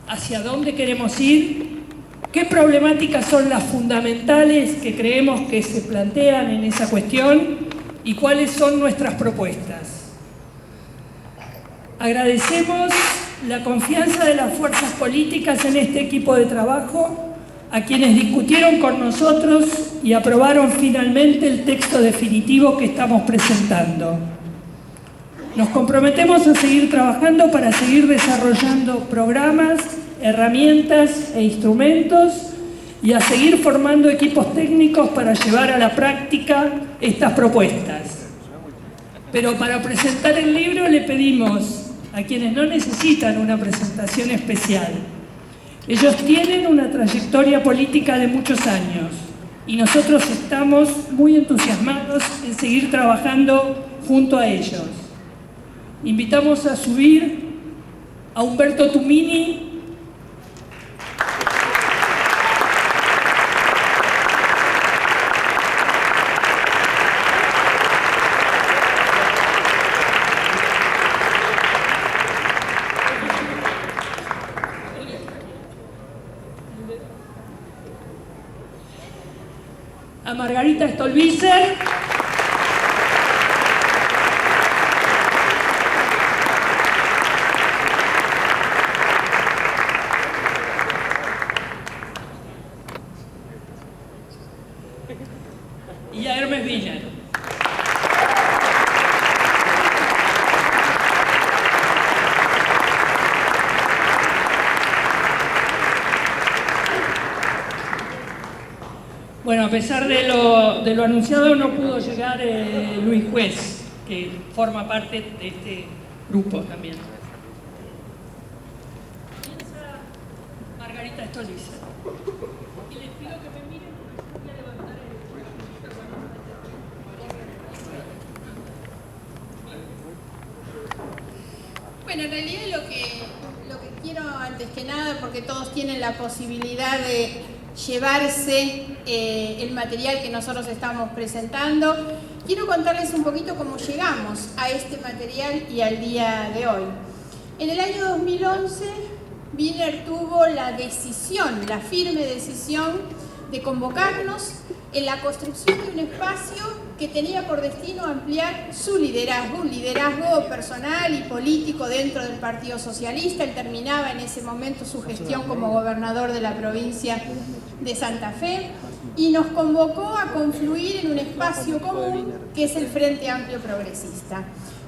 hacia dónde queremos ir, qué problemáticas son las fundamentales que creemos que se plantean en esa cuestión y cuáles son nuestras propuestas. Agradecemos la confianza de las fuerzas políticas en este equipo de trabajo, a quienes discutieron con nosotros y aprobaron finalmente el texto definitivo que estamos presentando. Nos comprometemos a seguir trabajando para seguir desarrollando programas, herramientas e instrumentos y a seguir formando equipos técnicos para llevar a la práctica estas propuestas. Pero para presentar el libro le pedimos a quienes no necesitan una presentación especial. Ellos tienen una trayectoria política de muchos años y nosotros estamos muy entusiasmados en seguir trabajando junto a ellos. Invitamos a subir a Humberto Tumini, a Margarita Stolbizer, y a Hermes Wiener. Bueno, a pesar de lo anunciado, no pudo llegar Luis Juez, que forma parte de este grupo también. Comienza Margarita Stolbizer. Y les pido que me miren porque voy a levantar el... Bueno, en realidad lo que quiero antes que nada, porque todos tienen la posibilidad de llevarse el material que nosotros estamos presentando, quiero contarles un poquito cómo llegamos a este material y al día de hoy. En el año 2011, Wiener tuvo la decisión, la firme decisión de convocarnos en la construcción de un espacio que tenía por destino ampliar su liderazgo, un liderazgo personal y político dentro del Partido Socialista. Él terminaba en ese momento su gestión como gobernador de la provincia de Santa Fe y nos convocó a confluir en un espacio común que es el Frente Amplio Progresista.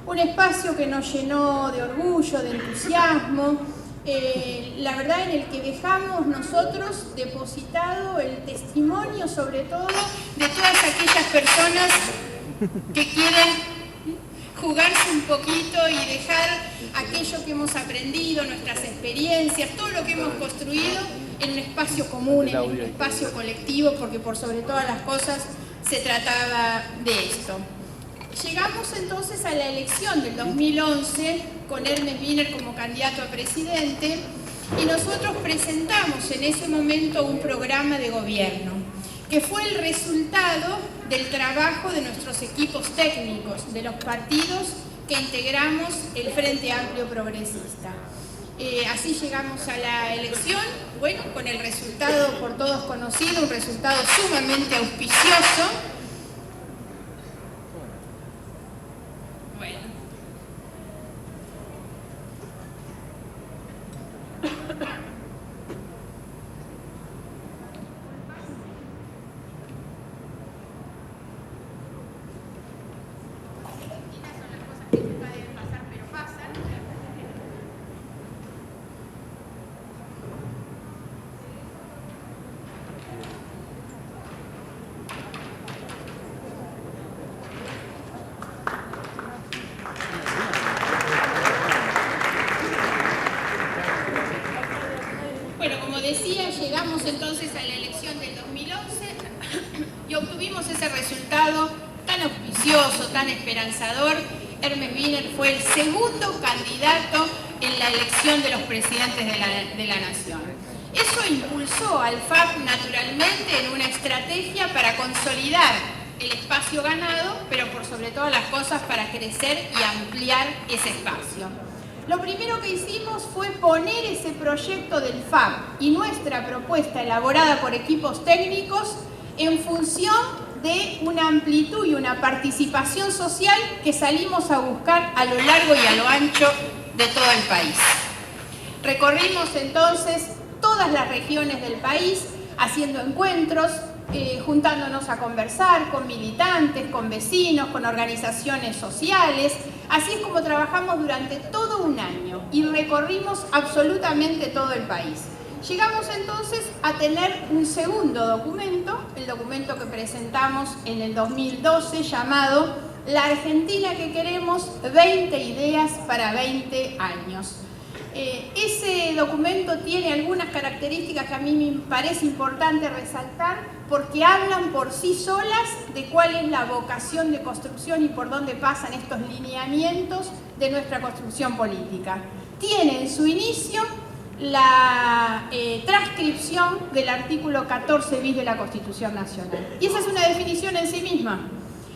Un espacio que nos llenó de orgullo, de entusiasmo, la verdad en el que dejamos nosotros depositado el testimonio sobre todo de todas aquellas personas que quieren jugarse un poquito y dejar aquello que hemos aprendido, nuestras experiencias, todo lo que hemos construido en un espacio común, en un espacio colectivo, porque por sobre todas las cosas se trataba de esto. Llegamos entonces a la elección del 2011 con Hermes Wiener como candidato a presidente y nosotros presentamos en ese momento un programa de gobierno que fue el resultado del trabajo de nuestros equipos técnicos, de los partidos que integramos el Frente Amplio Progresista. Así llegamos a la elección, bueno, con el resultado por todos conocido, un resultado sumamente auspicioso. Llegamos entonces a la elección del 2011 y obtuvimos ese resultado tan auspicioso, tan esperanzador. Hermes Wiener fue el segundo candidato en la elección de los presidentes de la nación. Eso impulsó al FAP naturalmente en una estrategia para consolidar el espacio ganado, pero por sobre todas las cosas para crecer y ampliar ese espacio. Lo primero que hicimos fue poner ese proyecto del FAB y nuestra propuesta elaborada por equipos técnicos en función de una amplitud y una participación social que salimos a buscar a lo largo y a lo ancho de todo el país. Recorrimos entonces todas las regiones del país haciendo encuentros, juntándonos a conversar con militantes, con vecinos, con organizaciones sociales. Así es como trabajamos durante todo un año y recorrimos absolutamente todo el país. Llegamos entonces a tener un segundo documento, el documento que presentamos en el 2012 llamado La Argentina que queremos, 20 ideas para 20 años. Ese documento tiene algunas características que a mí me parece importante resaltar porque hablan por sí solas de cuál es la vocación de construcción y por dónde pasan estos lineamientos de nuestra construcción política. Tiene en su inicio la transcripción del artículo 14 bis de la Constitución Nacional. Y esa es una definición en sí misma.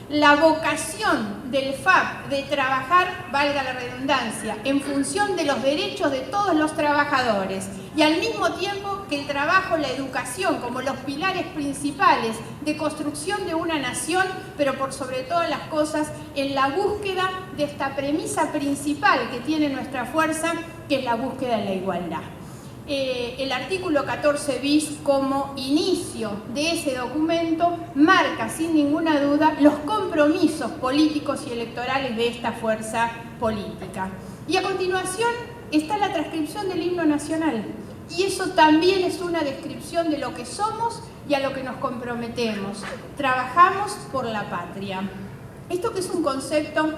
La vocación del FAB de trabajar, valga la redundancia, en función de los derechos de todos los trabajadores y al mismo tiempo que el trabajo, la educación como los pilares principales de construcción de una nación, pero por sobre todas las cosas en la búsqueda de esta premisa principal que tiene nuestra fuerza, que es la búsqueda de la igualdad. El artículo 14 bis como inicio de ese documento marca sin ninguna duda los compromisos políticos y electorales de esta fuerza política. Y a continuación está la transcripción del himno nacional y eso también es una descripción de lo que somos y a lo que nos comprometemos. Trabajamos por la patria. Esto que es un concepto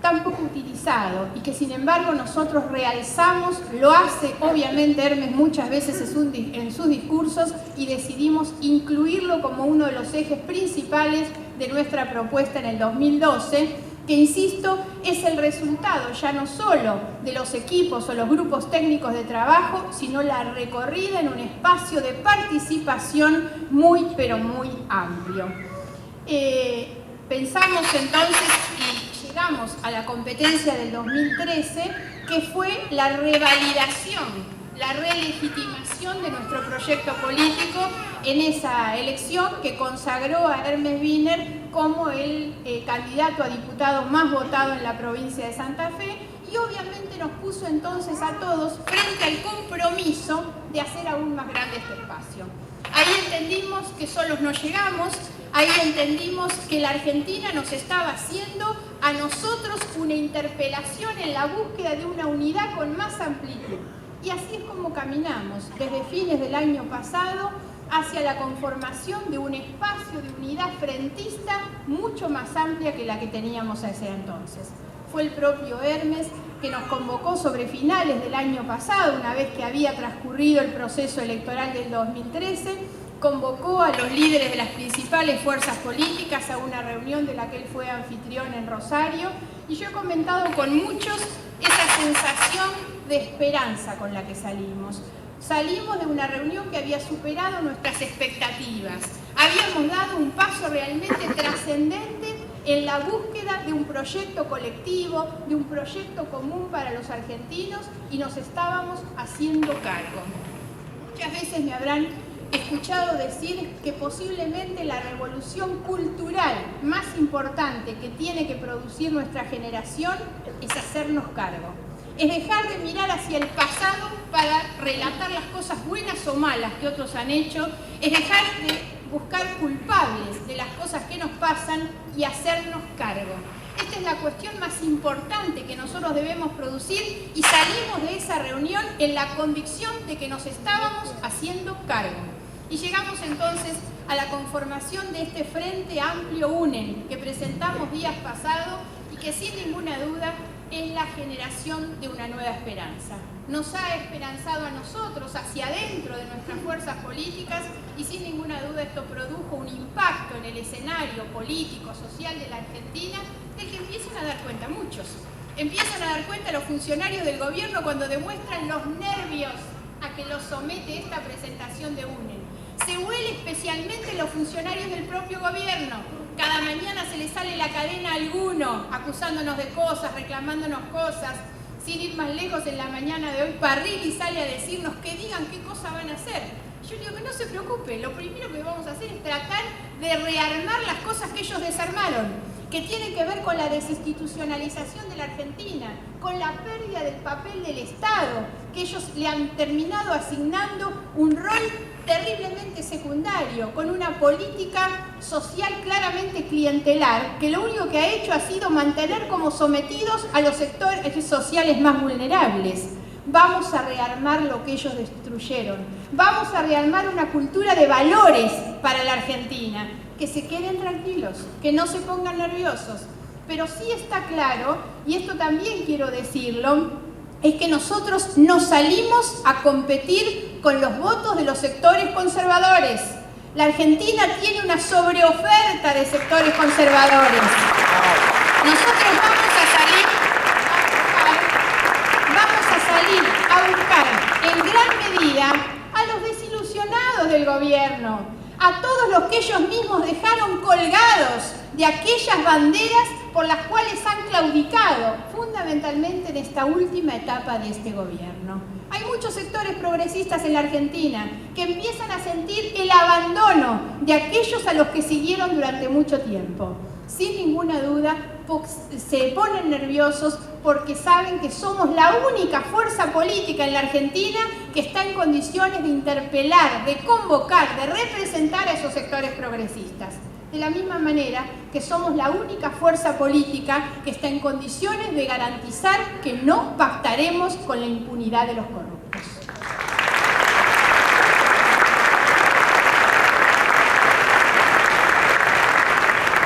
tan poco utilizado y que sin embargo nosotros realzamos, lo hace obviamente Hermes muchas veces en sus discursos y decidimos incluirlo como uno de los ejes principales de nuestra propuesta en el 2012, que insisto, es el resultado ya no solo de los equipos o los grupos técnicos de trabajo, sino la recorrida en un espacio de participación muy pero muy amplio. Pensamos entonces y llegamos a la competencia del 2013, que fue la revalidación, la relegitimación de nuestro proyecto político en esa elección que consagró a Hermes Wiener como el candidato a diputado más votado en la provincia de Santa Fe y obviamente nos puso entonces a todos frente al compromiso de hacer aún más grande este espacio. Ahí entendimos que solos no llegamos, ahí entendimos que la Argentina nos estaba haciendo a nosotros una interpelación en la búsqueda de una unidad con más amplitud. Y así es como caminamos desde fines del año pasado hacia la conformación de un espacio de unidad frentista mucho más amplia que la que teníamos a ese entonces. Fue el propio Hermes que nos convocó sobre finales del año pasado, una vez que había transcurrido el proceso electoral del 2013, convocó a los líderes de las principales fuerzas políticas a una reunión de la que él fue anfitrión en Rosario, y yo he comentado con muchos esa sensación de esperanza con la que salimos. Salimos de una reunión que había superado nuestras expectativas. Habíamos dado un paso realmente trascendente en la búsqueda de un proyecto colectivo, de un proyecto común para los argentinos y nos estábamos haciendo cargo. Muchas veces me habrán escuchado decir que posiblemente la revolución cultural más importante que tiene que producir nuestra generación es hacernos cargo. Es dejar de mirar hacia el pasado para relatar las cosas buenas o malas que otros han hecho, es dejar de buscar culpables de las cosas que nos pasan y hacernos cargo. Esta es la cuestión más importante que nosotros debemos producir y salimos de esa reunión en la convicción de que nos estábamos haciendo cargo. Y llegamos entonces a la conformación de este Frente Amplio UNEN que presentamos días pasados y que sin ninguna duda es la generación de una nueva esperanza. Nos ha esperanzado a nosotros hacia adentro de nuestras fuerzas políticas y sin ninguna duda esto produjo un impacto en el escenario político, social de la Argentina del que empiezan a dar cuenta muchos. Empiezan a dar cuenta los funcionarios del gobierno cuando demuestran los nervios a que los somete esta presentación de UNEN. Se huele especialmente los funcionarios del propio gobierno. Cada mañana se les sale la cadena a alguno, acusándonos de cosas, reclamándonos cosas. sin ir más lejos, en la mañana de hoy, Parrilli sale a decirnos que digan qué cosa van a hacer. Yo digo que no se preocupe, lo primero que vamos a hacer es tratar de rearmar las cosas que ellos desarmaron, que tienen que ver con la desinstitucionalización de la Argentina, con la pérdida del papel del Estado, que ellos le han terminado asignando un rol terriblemente secundario, con una política social claramente clientelar, que lo único que ha hecho ha sido mantener como sometidos a los sectores sociales más vulnerables. Vamos a rearmar lo que ellos destruyeron. Vamos a rearmar una cultura de valores para la Argentina. Que se queden tranquilos, que no se pongan nerviosos. Pero sí está claro, y esto también quiero decirlo, es que nosotros no salimos a competir con los votos de los sectores conservadores. La Argentina tiene una sobreoferta de sectores conservadores. Nosotros vamos a buscar en gran medida a los desilusionados del gobierno, a todos los que ellos mismos dejaron colgados de aquellas banderas por las cuales han claudicado, fundamentalmente en esta última etapa de este gobierno. Hay muchos sectores progresistas en la Argentina que empiezan a sentir el abandono de aquellos a los que siguieron durante mucho tiempo. Sin ninguna duda, se ponen nerviosos porque saben que somos la única fuerza política en la Argentina que está en condiciones de interpelar, de convocar, de representar a esos sectores progresistas. De la misma manera que somos la única fuerza política que está en condiciones de garantizar que no pactaremos con la impunidad de los corruptos.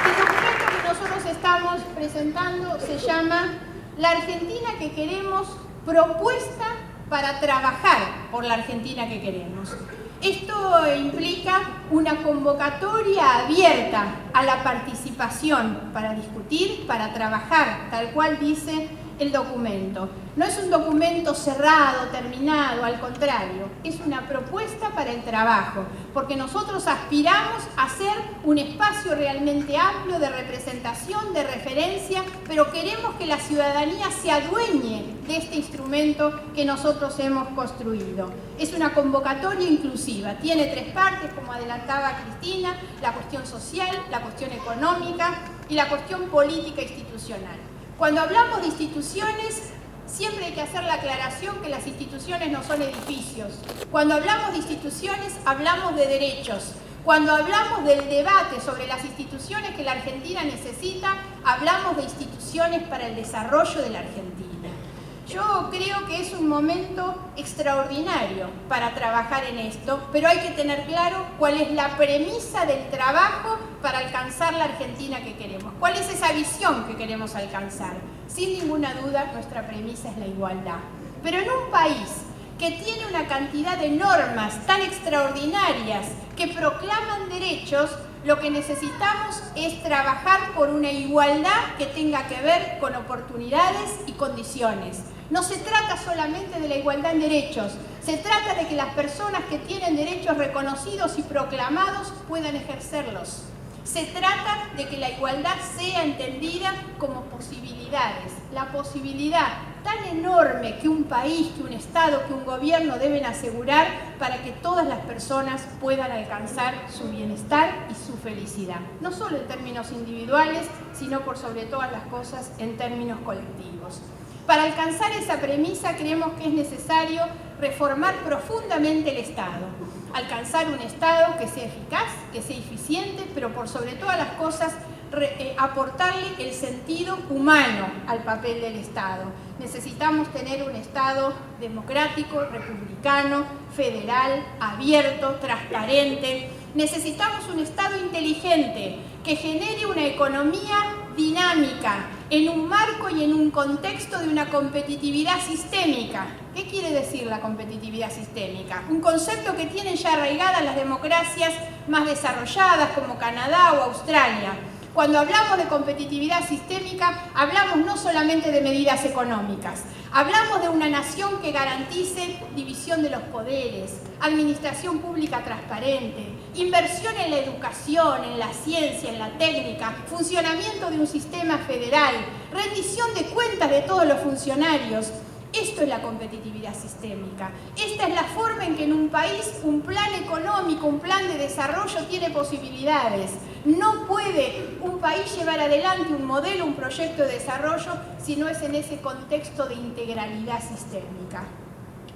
El documento que nosotros estamos presentando se llama La Argentina que queremos, propuesta para trabajar por la Argentina que queremos. Esto implica una convocatoria abierta a la participación para discutir, para trabajar, tal cual dice el documento. No es un documento cerrado, terminado, al contrario, es una propuesta para el trabajo, porque nosotros aspiramos a ser un espacio realmente amplio de representación, de referencia, pero queremos que la ciudadanía se adueñe de este instrumento que nosotros hemos construido. Es una convocatoria inclusiva, tiene 3 partes, como adelantaba Cristina: la cuestión social, la cuestión económica y la cuestión política institucional. Cuando hablamos de instituciones, siempre hay que hacer la aclaración que las instituciones no son edificios. Cuando hablamos de instituciones, hablamos de derechos. Cuando hablamos del debate sobre las instituciones que la Argentina necesita, hablamos de instituciones para el desarrollo de la Argentina. Yo creo que es un momento extraordinario para trabajar en esto, pero hay que tener claro cuál es la premisa del trabajo para alcanzar la Argentina que queremos. ¿Cuál es esa visión que queremos alcanzar? Sin ninguna duda, nuestra premisa es la igualdad. Pero en un país que tiene una cantidad de normas tan extraordinarias que proclaman derechos, lo que necesitamos es trabajar por una igualdad que tenga que ver con oportunidades y condiciones. No se trata solamente de la igualdad en derechos, se trata de que las personas que tienen derechos reconocidos y proclamados puedan ejercerlos. Se trata de que la igualdad sea entendida como posibilidades, la posibilidad tan enorme que un país, que un Estado, que un gobierno deben asegurar para que todas las personas puedan alcanzar su bienestar y su felicidad. No solo en términos individuales, sino por sobre todas las cosas en términos colectivos. Para alcanzar esa premisa creemos que es necesario reformar profundamente el Estado, alcanzar un Estado que sea eficaz, que sea eficiente, pero por sobre todas las cosas aportarle el sentido humano al papel del Estado. Necesitamos tener un Estado democrático, republicano, federal, abierto, transparente. Necesitamos un Estado inteligente que genere una economía dinámica en un marco y en un contexto de una competitividad sistémica. ¿Qué quiere decir la competitividad sistémica? Un concepto que tienen ya arraigadas las democracias más desarrolladas como Canadá o Australia. Cuando hablamos de competitividad sistémica, hablamos no solamente de medidas económicas, hablamos de una nación que garantice división de los poderes, administración pública transparente, inversión en la educación, en la ciencia, en la técnica, funcionamiento de un sistema federal, rendición de cuentas de todos los funcionarios, Esto es la competitividad sistémica. Esta es la forma en que en un país un plan económico, un plan de desarrollo tiene posibilidades. No puede un país llevar adelante un modelo, un proyecto de desarrollo si no es en ese contexto de integralidad sistémica.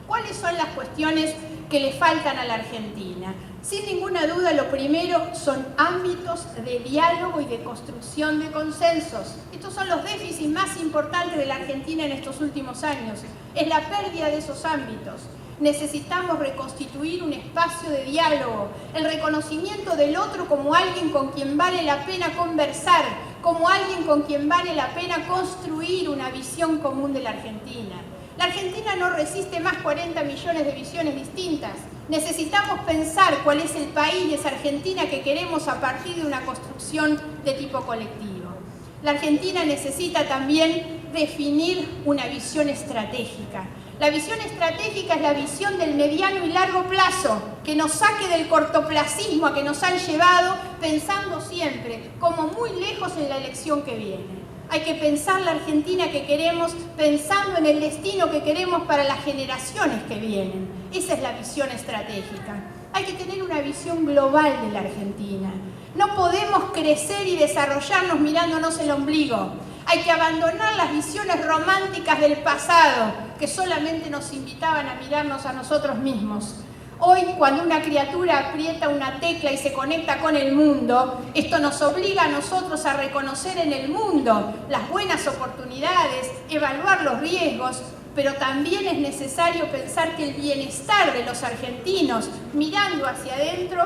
¿Cuáles son las cuestiones que le faltan a la Argentina? Sin ninguna duda, lo primero son ámbitos de diálogo y de construcción de consensos. Estos son los déficits más importantes de la Argentina en estos últimos años. Es la pérdida de esos ámbitos. Necesitamos reconstituir un espacio de diálogo, el reconocimiento del otro como alguien con quien vale la pena conversar, como alguien con quien vale la pena construir una visión común de la Argentina. La Argentina no resiste más 40 millones de visiones distintas. Necesitamos pensar cuál es el país y esa Argentina que queremos a partir de una construcción de tipo colectivo. La Argentina necesita también definir una visión estratégica. La visión estratégica es la visión del mediano y largo plazo, que nos saque del cortoplacismo a que nos han llevado, pensando siempre como muy lejos en la elección que viene. Hay que pensar la Argentina que queremos pensando en el destino que queremos para las generaciones que vienen. Esa es la visión estratégica. Hay que tener una visión global de la Argentina. No podemos crecer y desarrollarnos mirándonos el ombligo. Hay que abandonar las visiones románticas del pasado que solamente nos invitaban a mirarnos a nosotros mismos. Hoy, cuando una criatura aprieta una tecla y se conecta con el mundo, esto nos obliga a nosotros a reconocer en el mundo las buenas oportunidades, evaluar los riesgos, pero también es necesario pensar que el bienestar de los argentinos, mirando hacia adentro,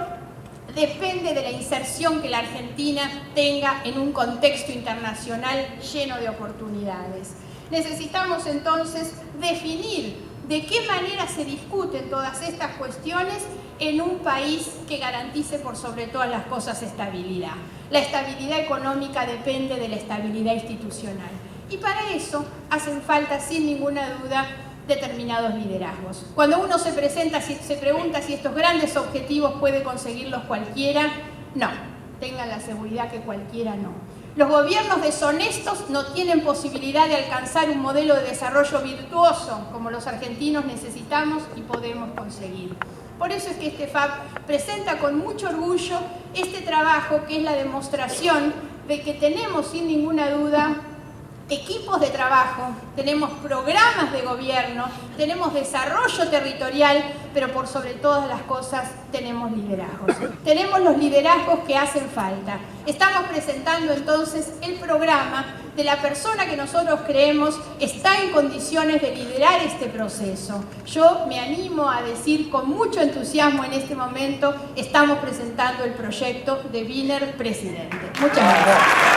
depende de la inserción que la Argentina tenga en un contexto internacional lleno de oportunidades. Necesitamos entonces definir de qué manera se discuten todas estas cuestiones en un país que garantice por sobre todas las cosas estabilidad. La estabilidad económica depende de la estabilidad institucional. Y para eso hacen falta, sin ninguna duda, determinados liderazgos. Cuando uno se pregunta si estos grandes objetivos puede conseguirlos cualquiera, no. Tengan la seguridad que cualquiera no. Los gobiernos deshonestos no tienen posibilidad de alcanzar un modelo de desarrollo virtuoso como los argentinos necesitamos y podemos conseguir. Por eso es que este FAB presenta con mucho orgullo este trabajo que es la demostración de que tenemos sin ninguna duda equipos de trabajo, tenemos programas de gobierno, tenemos desarrollo territorial, pero por sobre todas las cosas tenemos liderazgos. Tenemos los liderazgos que hacen falta. Estamos presentando entonces el programa de la persona que nosotros creemos está en condiciones de liderar este proceso. Yo me animo a decir con mucho entusiasmo en este momento, estamos presentando el proyecto de Wiener Presidente. Muchas gracias.